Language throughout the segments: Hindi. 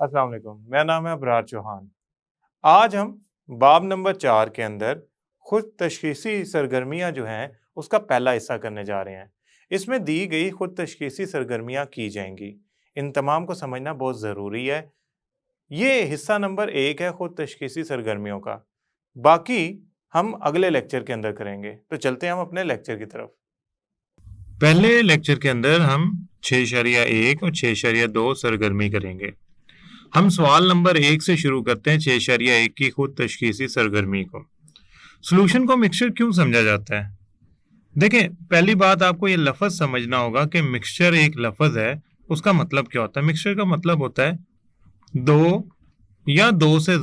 अस्सलाम वालेकुम, मेरा नाम है अबरार चौहान। आज हम बाब नंबर 4 के अंदर खुद तशख़ीसी सरगर्मियाँ जो हैं, उसका पहला हिस्सा करने जा रहे हैं। इसमें दी गई खुद तशख़ीसी सरगर्मियाँ की जाएँगी। इन तमाम को समझना बहुत ज़रूरी है। ये हिस्सा नंबर 1 है खुद तशख़ीसी सरगर्मियों का। बाकी हम अगले लेक्चर के अंदर करेंगे। तो चलते हैं हम अपने लेक्चर की तरफ। पहले लेक्चर के अंदर हम 6.1 और 6.2 सरगर्मी करेंगे। हम सवाल नंबर 1 से शुरू करते हैं 6.1 की खुद तशख़ीसी सरगर्मी को। सॉल्यूशन को मिक्सचर क्यों समझा जाता है? देखें, पहली बात आपको ये लफ्ज़ समझना होगा कि मिक्सचर एक लफ्ज़ है, उसका मतलब क्या होता है? मिक्सचर का मतलब होता है दो या दो से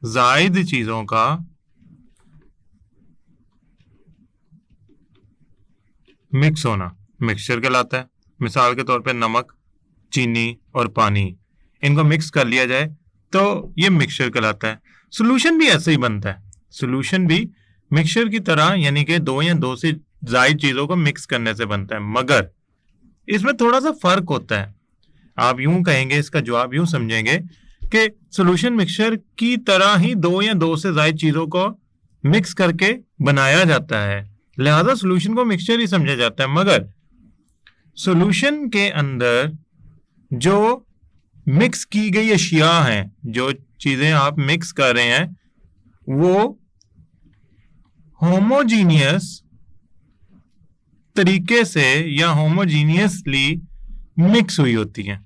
ज़ायद चीज़ों का मिक्स होना मिक्सचर कहलाता है। मिसाल के तौर पे नमक, चीनी और पानी, इनको मिक्स कर लिया जाए तो ये मिक्सचर कहलाता है। सॉल्यूशन भी ऐसे ही बनता है। सॉल्यूशन भी मिक्सचर की तरह, यानी कि दो या दो से ज़ायद चीज़ों को मिक्स करने से बनता है, मगर इसमें थोड़ा सा फर्क होता है। आप यूं कहेंगे, इसका जवाब यूं समझेंगे कि सॉल्यूशन मिक्सचर की तरह ही दो या दो से ज़ायद चीज़ों को मिक्स करके बनाया जाता है, लिहाजा सॉल्यूशन को मिक्सचर ही समझा जाता है। मगर सॉल्यूशन के अंदर जो मिक्स की गई अशिया हैं, जो चीजें आप मिक्स कर रहे हैं, वो होमोजीनियस तरीके से या होमोजीनियसली मिक्स हुई होती हैं,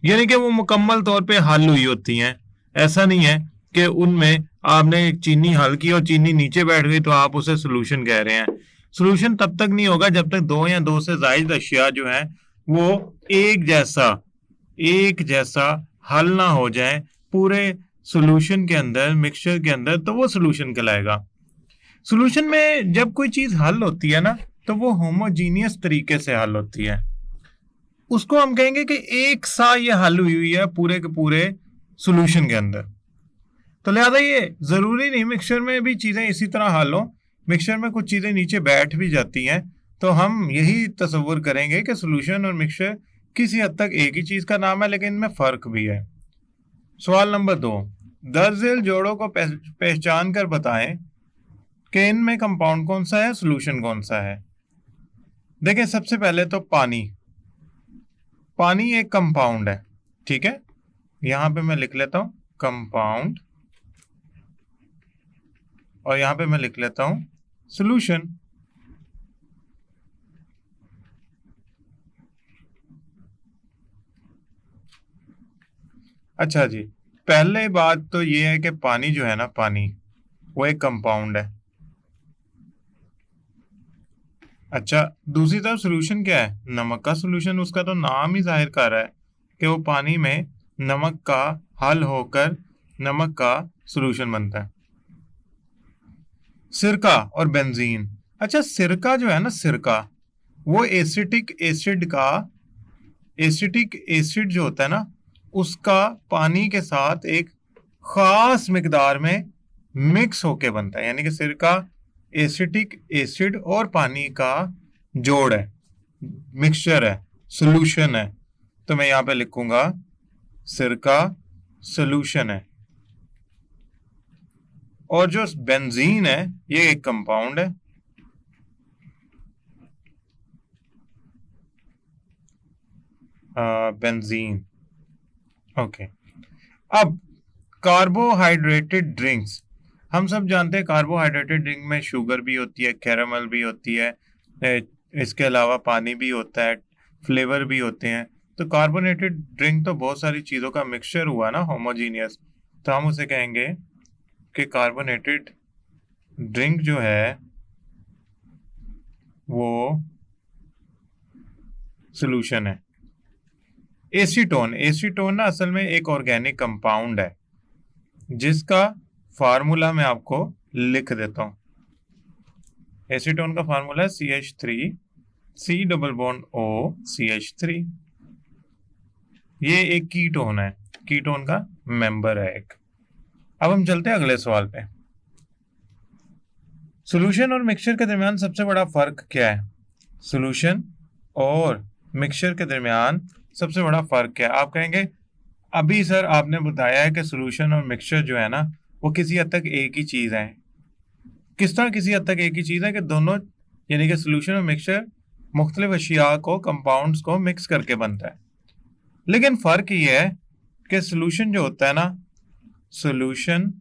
यानी कि वो मुकम्मल तौर पे हल हुई होती हैं। ऐसा नहीं है कि उनमें आपने चीनी हल की और चीनी नीचे बैठ गई तो आप उसे सॉल्यूशन कह रहे हैं। सॉल्यूशन तब तक नहीं होगा जब तक दो या दो से ज़ायद अशिया जो है वो एक जैसा हल ना हो जाए पूरे सॉल्यूशन के अंदर, मिक्सचर के अंदर, तो वो सॉल्यूशन कहलाएगा। सॉल्यूशन में जब कोई चीज हल होती है ना, तो वो होमोजीनियस तरीके से हल होती है, उसको हम कहेंगे कि एक सा ये हल हुई है पूरे के पूरे सॉल्यूशन के अंदर। तो लिहाजा ये जरूरी नहीं मिक्सचर में भी चीजें इसी तरह हल हो। मिक्सचर में कुछ चीजें नीचे बैठ भी जाती हैं, तो हम यही तस्वुर करेंगे कि सॉल्यूशन और मिक्सचर किसी हद तक एक ही चीज का नाम है, लेकिन इनमें फर्क भी है। सवाल नंबर 2, दर्ज जोड़ों को पहचान कर बताएं कि इनमें कंपाउंड कौन सा है, सॉल्यूशन कौन सा है। देखें, सबसे पहले तो पानी एक कंपाउंड है, ठीक है। यहां पे मैं लिख लेता हूं कंपाउंड, और यहां पे मैं लिख लेता हूं सॉल्यूशन। अच्छा जी, पहले बात तो ये है कि पानी जो है ना, पानी वो एक कंपाउंड है। अच्छा, दूसरी तरफ सॉल्यूशन क्या है? नमक का सॉल्यूशन। उसका तो नाम ही जाहिर कर रहा है कि वो पानी में नमक का हल होकर नमक का सॉल्यूशन बनता है। सिरका और बेंजीन। अच्छा, सिरका जो है ना, सिरका वो एसिटिक एसिड जो होता है ना, उसका पानी के साथ एक खास मिकदार में मिक्स होके बनता है, यानी कि सिरका एसिटिक एसिड और पानी का जोड़ है, मिक्सचर है, सॉल्यूशन है। तो मैं यहां पे लिखूंगा सिरका सॉल्यूशन है। और जो बेंजीन है ये एक कंपाउंड है। Benzene, okay. अब कार्बोहाइड्रेटेड ड्रिंक्स, हम सब जानते हैं कार्बोहाइड्रेटेड ड्रिंक में शुगर भी होती है, कैरामल भी होती है, इसके अलावा पानी भी होता है, फ्लेवर भी होते हैं। तो कार्बोनेटेड ड्रिंक तो बहुत सारी चीज़ों का मिक्सचर हुआ ना, होमोजीनियस, तो हम उसे कहेंगे कि कार्बोनेटेड ड्रिंक जो है वो सॉल्यूशन है। एसीटोन ना असल में एक ऑर्गेनिक कंपाउंड है, जिसका फार्मूला मैं आपको लिख देता हूं। एसीटोन का फार्मूला है CH3 C double bond O CH3। ये एक कीटोन है, कीटोन का मेंबर है एक। अब हम चलते हैं अगले सवाल पे। सॉल्यूशन और मिक्सचर के दरमियान सबसे बड़ा फर्क क्या है? सॉल्यूशन और मिक्सचर के दरमियान सबसे बड़ा फर्क क्या है? आप कहेंगे अभी सर आपने बताया है कि सॉल्यूशन और मिक्सचर जो है ना वो किसी हद तक एक ही चीज है। किस तरह किसी हद तक एक ही चीज है कि दोनों यानी कि सॉल्यूशन और मिक्सचर मुख्तलिफ अशिया को, कंपाउंड्स को मिक्स करके बनता है। लेकिन फर्क ये है कि सॉल्यूशन जो होता है ना, सॉल्यूशन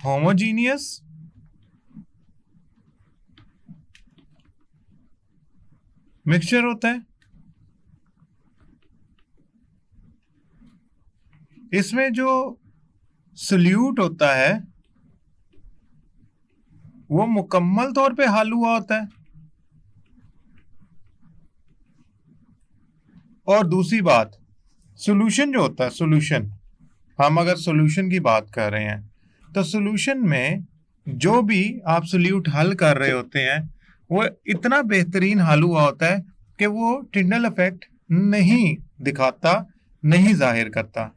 होमोजीनियस मिक्सचर होता है। इसमें जो सॉल्यूट होता है वो मुकम्मल तौर पे हल हुआ होता है। और दूसरी बात, सॉल्यूशन जो होता है, सॉल्यूशन, हम अगर सॉल्यूशन की बात कर रहे हैं तो सॉल्यूशन में जो भी आप सॉल्यूट हल कर रहे होते हैं वो इतना बेहतरीन हल हुआ होता है कि वो टिंडल इफेक्ट नहीं दिखाता, नहीं जाहिर करता।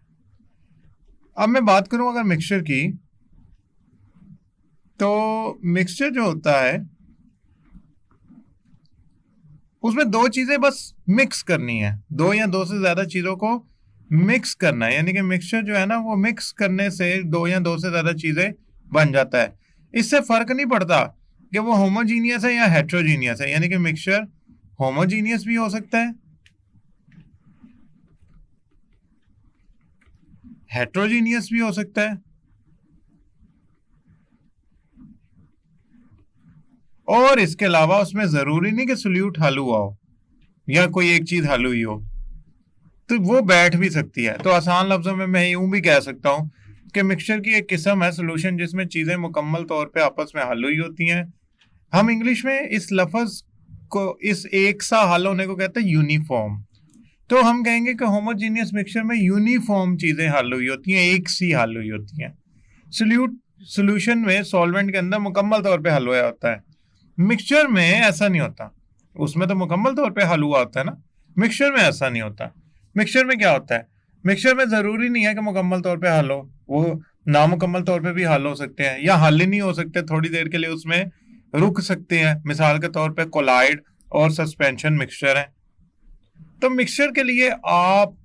अब मैं बात करूं अगर मिक्सचर की, तो मिक्सचर जो होता है उसमें दो चीजें बस मिक्स करनी है, दो या दो से ज्यादा चीजों को मिक्स करना है। यानी कि मिक्सचर जो है ना वो मिक्स करने से दो या दो से ज्यादा चीजें बन जाता है। इससे फर्क नहीं पड़ता कि वो होमोजीनियस है या हेट्रोजीनियस है। यानी कि मिक्सचर होमोजीनियस भी हो सकता है, हेट्रोजीनियस भी हो सकता है, और इसके अलावा उसमें जरूरी नहीं कि सोल्यूट हल हुआ हो या कोई एक चीज हल हुई हो, तो वो बैठ भी सकती है। तो आसान लफ्जों में मैं यूं भी कह सकता हूं कि मिक्सचर की एक किस्म है सॉल्यूशन जिसमें चीजें मुकम्मल तौर पे आपस में हल हुई होती हैं। हम इंग्लिश में इस लफ्ज को, इस एक सा हल होने को कहते हैं यूनिफॉर्म। तो हम कहेंगे कि होमोजीनियस मिक्सचर में यूनिफॉर्म चीजें हल हुई होती हैं, एक सी हल हुई होती हैं। सोल्यूशन में सॉल्वेंट के अंदर मुकम्मल तौर पे हल हुआ होता है। मिक्सचर में ऐसा नहीं होता, उसमें तो मुकम्मल तौर पे हल हुआ होता है ना, मिक्सचर में ऐसा नहीं होता। मिक्सचर में क्या होता है, मिक्सचर में जरूरी नहीं है कि मुकम्मल तौर पे हल हो, वो नामुकम्मल तौर पे भी हल हो सकते हैं या हल ही नहीं हो सकते, थोड़ी देर के लिए उसमें रुक सकते हैं। मिसाल के तौर पे कोलाइड और सस्पेंशन मिक्सचर है। तो मिक्सचर के लिए आप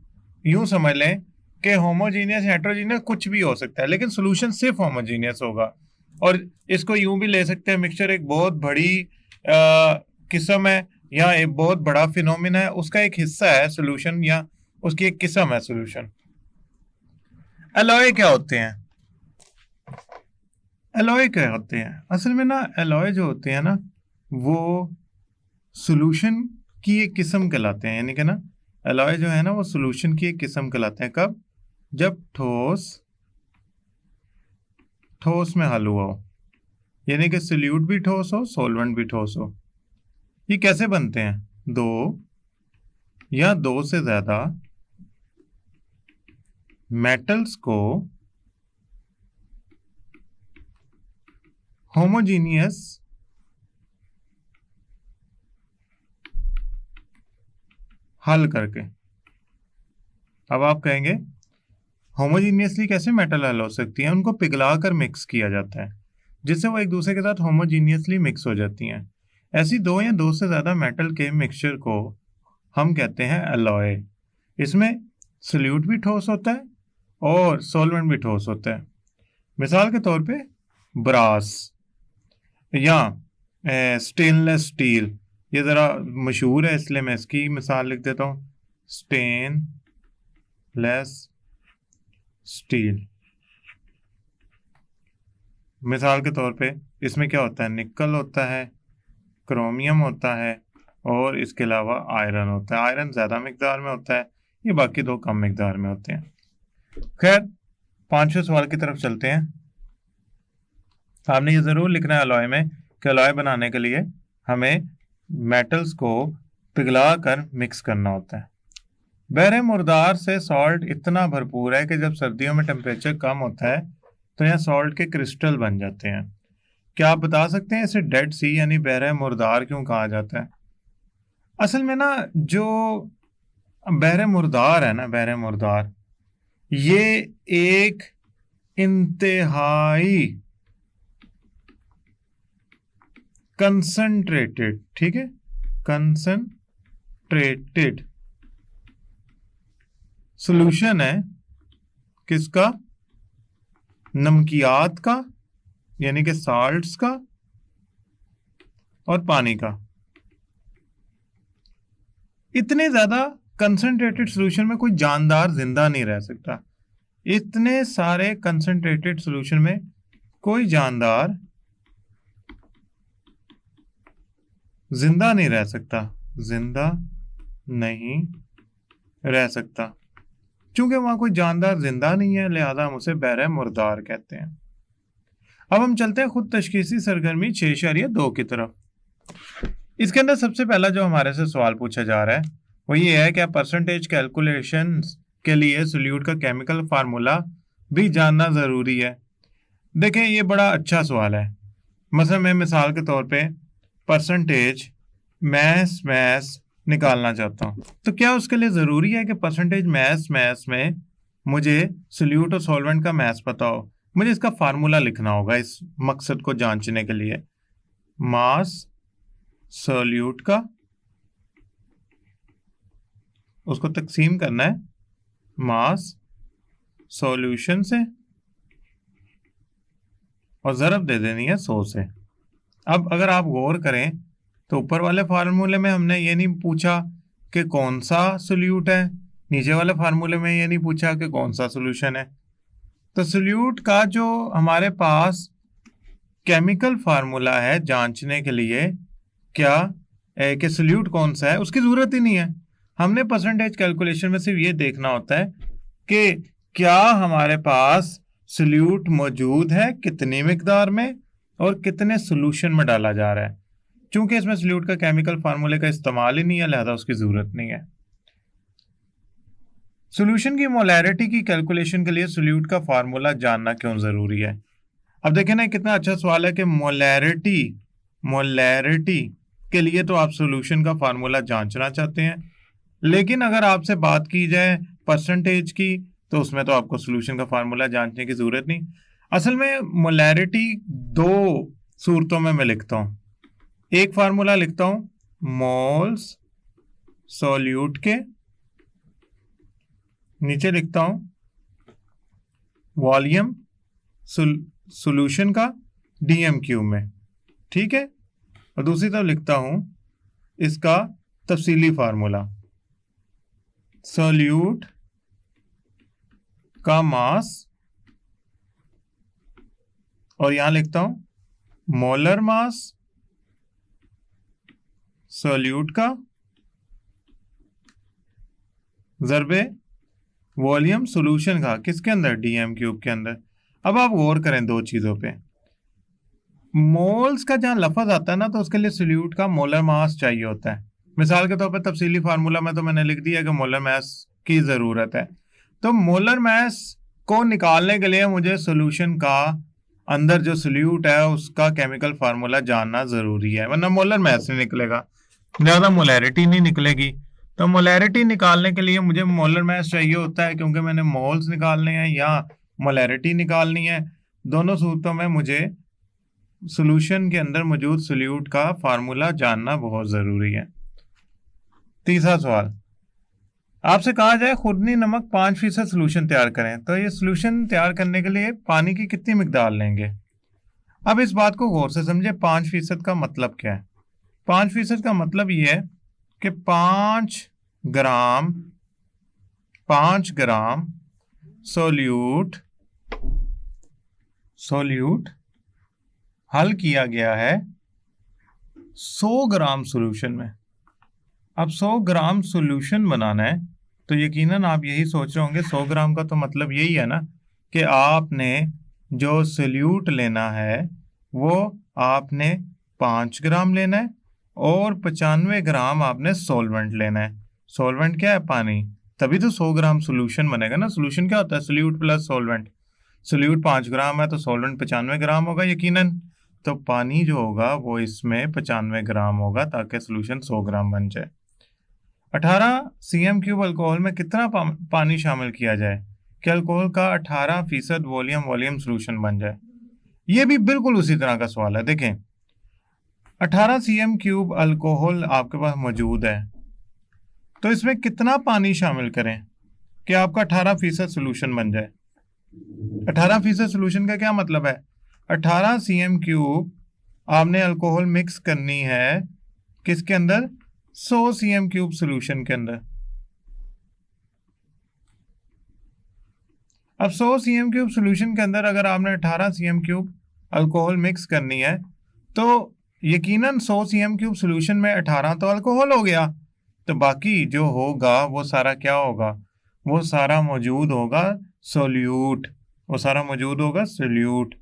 यूं समझ लें कि होमोजीनियस हेट्रोजीनियस कुछ भी हो सकता है, लेकिन सॉल्यूशन सिर्फ होमोजीनियस होगा। और इसको यूं भी ले सकते हैं, मिक्सचर एक बहुत बड़ी किस्म है या एक बहुत बड़ा फिनोमिना है, उसका एक हिस्सा है सॉल्यूशन या उसकी एक किस्म है सॉल्यूशन। एलॉय क्या होते हैं? एलॉय क्या होते हैं? असल में ना एलॉय जो होते हैं ना वो सॉल्यूशन की एक किस्म कहलाते हैं। यानी कि ना एलॉय जो है ना वो सॉल्यूशन की एक किस्म कहलाते हैं। कब? जब ठोस ठोस में हल हुआ हो, यानी कि सॉल्यूट भी ठोस हो, सॉल्वेंट भी ठोस हो। ये कैसे बनते हैं? दो या दो से ज्यादा मेटल्स को होमोजीनियस हल करके। अब आप कहेंगे होमोजीनियसली कैसे मेटल हल हो सकती है? उनको पिघला कर मिक्स किया जाता है जिससे वो एक दूसरे के साथ होमोजीनियसली मिक्स हो जाती हैं। ऐसी दो या दो से ज्यादा मेटल के मिक्सचर को हम कहते हैं एलॉय। इसमें सॉल्यूट भी ठोस होता है और सॉल्वेंट भी ठोस होता है। मिसाल के तौर पे ब्रास या स्टेनलेस स्टील, ये ज़रा मशहूर है इसलिए मैं इसकी मिसाल लिख देता हूँ, स्टेनलेस स्टील। मिसाल के तौर पे इसमें क्या होता है? निकल होता है, क्रोमियम होता है और इसके अलावा आयरन होता है। आयरन ज़्यादा मिकदार में होता है, ये बाकी दो कम मिकदार में होते हैं। खैर, पांचवें सवाल की तरफ चलते हैं। आपने ये ज़रूर लिखना है अलॉय में कि अलॉय बनाने के लिए हमें मेटल्स को पिघला कर मिक्स करना होता है। बहरे मुर्दार से सॉल्ट इतना भरपूर है कि जब सर्दियों में टेम्परेचर कम होता है तो यहाँ सॉल्ट के क्रिस्टल बन जाते हैं। क्या आप बता सकते हैं इसे डेड सी यानी बहरे मुर्दार क्यों कहा जाता है? असल में ना जो बहरे मुर्दार है ना, बहरे मुर्दार ये एक इंतहाई कंसंट्रेटेड, ठीक है, कंसंट्रेटेड सॉल्यूशन है किसका? नमकियात का, यानी कि साल्ट्स का और पानी का। इतने ज्यादा कंसंट्रेटेड सॉल्यूशन में कोई जानदार जिंदा नहीं रह सकता। इतने सारे कंसंट्रेटेड सॉल्यूशन में कोई जानदार जिंदा नहीं रह सकता, जिंदा नहीं रह सकता। चूंकि वहां कोई जानदार जिंदा नहीं है, लिहाजा हम उसे बहरे मुर्दार कहते हैं। अब हम चलते हैं खुद तशखीसी सरगर्मी 6.2 की तरफ। इसके अंदर सबसे पहला जो हमारे से सवाल पूछा जा रहा है वो ये है, क्या परसेंटेज कैलकुलेशन के लिए सोल्यूट का केमिकल फार्मूला भी जानना जरूरी है? देखें, ये बड़ा अच्छा सवाल है। मसलन मैं मिसाल के तौर पे परसेंटेज मैस निकालना चाहता हूँ, तो क्या उसके लिए ज़रूरी है कि परसेंटेज मैस में मुझे सोल्यूट और सॉल्वेंट का मैस पता हो? मुझे इसका फार्मूला लिखना होगा इस मकसद को जांचने के लिए। मास सोल्यूट का, उसको तकसीम करना है मास सॉल्यूशन से और ज़रब दे देनी है 100 से। अब अगर आप गौर करें तो ऊपर वाले फार्मूले में हमने ये नहीं पूछा कि कौन सा सोल्यूट है, नीचे वाले फार्मूले में ये नहीं पूछा कि कौन सा सोल्यूशन है। तो सोल्यूट का जो हमारे पास केमिकल फार्मूला है जांचने के लिए क्या कि सोल्यूट कौन सा है, उसकी ज़रूरत ही नहीं है। हमने परसेंटेज कैलकुलेशन में सिर्फ ये देखना होता है कि क्या हमारे पास सोल्यूट मौजूद है, कितनी मिकदार में और कितने सोल्यूशन में डाला जा रहा है। चूंकि इसमें सोल्यूट का केमिकल फार्मूले का इस्तेमाल ही नहीं है, लिहाजा उसकी जरूरत नहीं है। सोल्यूशन की मोलैरिटी की कैलकुलेशन के लिए सोल्यूट का फार्मूला जानना क्यों जरूरी है? अब देखें ना, कितना अच्छा सवाल है कि मोलैरिटी के लिए तो आप सोल्यूशन का फार्मूला जांचना चाहते हैं, लेकिन अगर आपसे बात की जाए परसेंटेज की तो उसमें तो आपको सोल्यूशन का फार्मूला जांचने की जरूरत नहीं। असल में मोलैरिटी दो सूरतों में मैं लिखता हूं। एक फार्मूला लिखता हूं मोल्स सोल्यूट के, नीचे लिखता हूं वॉल्यूम सोल्यूशन का डीएम क्यूब में, ठीक है, और दूसरी तरफ लिखता हूं इसका तफसीली फार्मूला सोल्यूट का मास, और यहां लिखता हूं मोलर मास सोल्यूट का ज़रबे वॉल्यूम सॉल्यूशन का, किसके अंदर? डीएम क्यूब के अंदर। अब आप गौर करें दो चीजों पे। मोल्स का जहां लफ्ज आता है ना, तो उसके लिए सोल्यूट का मोलर मास चाहिए होता है। मिसाल के तौर पर तफसीली फार्मूला में तो मैंने लिख दिया कि मोलर मास की जरूरत है। तो मोलर मास को निकालने के लिए मुझे सोल्यूशन का अंदर जो सोल्यूट है उसका केमिकल फार्मूला जानना जरूरी है, वरना मोलर मास नहीं निकलेगा, ज्यादा मोलैरिटी नहीं निकलेगी। तो मोलैरिटी निकालने के लिए मुझे मोलर मास चाहिए होता है, क्योंकि मैंने मोल्स निकालने हैं या मोलैरिटी निकालनी है। दोनों सूरतों में मुझे सोल्यूशन के अंदर मौजूद सोल्यूट का फार्मूला जानना बहुत जरूरी है। तीसरा सवाल, आपसे कहा जाए खुरनी नमक 5% सोल्यूशन तैयार करें, तो ये सोल्यूशन तैयार करने के लिए पानी की कितनी मिकदार लेंगे? अब इस बात को गौर से समझे, 5% का मतलब क्या है? 5% का मतलब ये है कि 5 ग्राम सोल्यूट हल किया गया है 100 ग्राम सोल्यूशन में। अब 100 ग्राम सोल्यूशन बनाना है तो यकीनन आप यही सोच रहे होंगे 100 ग्राम का तो मतलब यही है ना कि आपने जो सोल्यूट लेना है वो आपने 5 ग्राम लेना है और 95 ग्राम आपने सॉल्वेंट लेना है। सॉल्वेंट क्या है? पानी। तभी तो 100 ग्राम सोल्यूशन बनेगा ना। सोल्यूशन क्या होता है? Solute plus solvent. सोल्यूट 5 ग्राम है तो सॉल्वेंट 95 ग्राम होगा यकीनन। तो पानी जो होगा वो इसमें 95 ग्राम होगा ताकि सोल्यूशन 100 ग्राम बन जाए। 18 cm³ अल्कोहल में कितना पानी शामिल किया जाए? कि अल्कोहल का 18% वॉल्यूम सोल्यूशन बन जाए। ये भी बिल्कुल उसी तरह का सवाल है। देखें 18 cm³ अल्कोहल आपके पास मौजूद है, तो इसमें कितना पानी शामिल करें कि आपका 18% सोल्यूशन बन जाए। 18% सोल्यूशन का क्या मतलब है? 18 cm³ आपने अल्कोहल मिक्स करनी है किसके अंदर? 100 cm³ सोल्यूशन के अंदर। अब 100 cm³ सोल्यूशन के अंदर अगर आपने 18 cm³ अल्कोहल मिक्स करनी है, तो यकीनन 100 cm³ सोल्यूशन में 18 तो अल्कोहल हो गया, तो बाकी जो होगा वो सारा क्या होगा? वो सारा मौजूद होगा सोल्यूट, वो सारा मौजूद होगा सोल्यूट।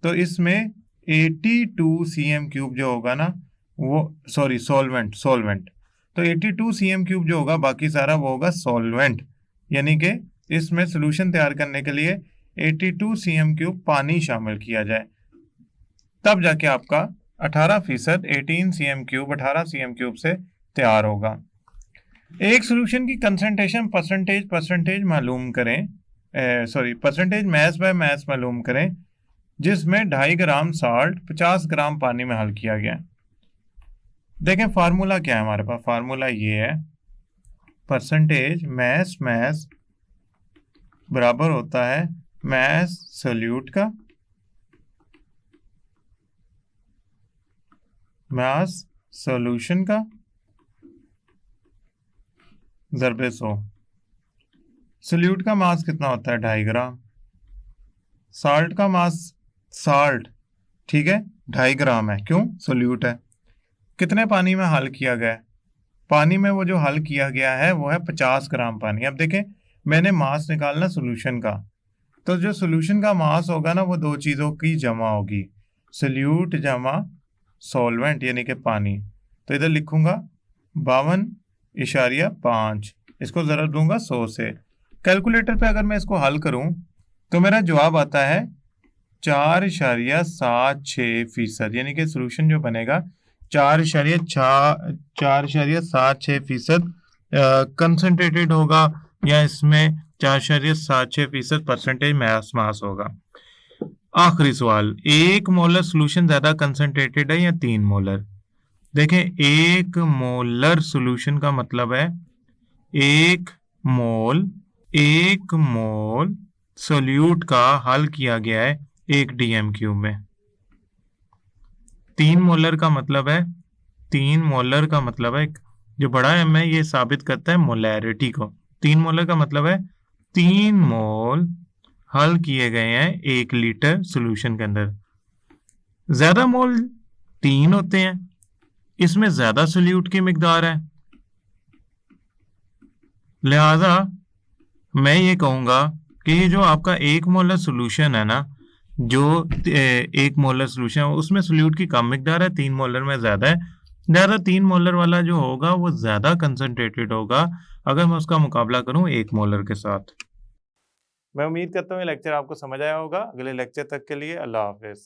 तो इसमें 82 cm³ जो होगा ना, वो सॉल्वेंट तो 82 cm³ जो होगा, बाकी सारा वो होगा सॉल्वेंट। यानी कि इसमें सोल्यूशन तैयार करने के लिए 82 cm³ पानी शामिल किया जाए, तब जाके आपका 18% 18 cm³ 18 cm³ से तैयार होगा। एक सोल्यूशन की कंसंट्रेशन परसेंटेज मालूम करें, परसेंटेज मैस बाय मैस मालूम करें, जिसमें 2.5 ग्राम साल्ट 50 ग्राम पानी में हल किया गया। देखें फार्मूला क्या है हमारे पास। फार्मूला ये है, परसेंटेज मैस बराबर होता है मैस सोल्यूट का मास सॉल्यूशन का ज़रबे 100। सोल्यूट का मास कितना होता है? 2.5 ग्राम। साल्ट का मास, ठीक है, 2.5 ग्राम है। क्यों? सोल्यूट है। कितने पानी में हल किया गया है? पानी में वो जो हल किया गया है वो है 50 ग्राम पानी। अब देखें मैंने मास निकालना सोल्यूशन का, तो जो सोल्यूशन का मास होगा ना, वो दो चीज़ों की जमा होगी, सोल्यूट जमा सॉल्वेंट यानी कि पानी। तो इधर लिखूंगा 52.5, इसको ज़रूर दूंगा 100 से। कैलकुलेटर पे अगर मैं इसको हल करूं तो मेरा जवाब आता है 4.76%, यानी कि सोल्यूशन जो बनेगा 4.76% कंसंट्रेटेड होगा, या इसमें 4.76% परसेंटेज मास होगा। आखिरी सवाल, 1 मोलर सोल्यूशन ज्यादा कंसंट्रेटेड है या 3 मोलर? देखें 1 मोलर सोल्यूशन का मतलब है 1 मोल सोल्यूट का हल किया गया है 1 dm³ में। 3 मोलर का मतलब है, जो बड़ा एम है ये साबित करता है मोलैरिटी को। 3 मोलर का मतलब है 3 मोल हल किए गए हैं 1 लीटर सोल्यूशन के अंदर। ज्यादा मोल 3 होते हैं, इसमें ज्यादा सोल्यूट की मिकदार है, लिहाजा मैं ये कहूंगा कि ये जो आपका 1 मोलर सोल्यूशन है ना, जो 1 मोलर सोल्यूशन है उसमें सोल्यूट की कम मिकदार है, 3 मोलर में ज्यादा है। ज्यादा 3 मोलर वाला जो होगा वो ज्यादा कंसंट्रेटेड होगा अगर मैं उसका मुकाबला करूं 1 मोलर के साथ। मैं उम्मीद करता हूँ ये लेक्चर आपको समझ आया होगा। अगले लेक्चर तक के लिए अल्लाह हाफिज।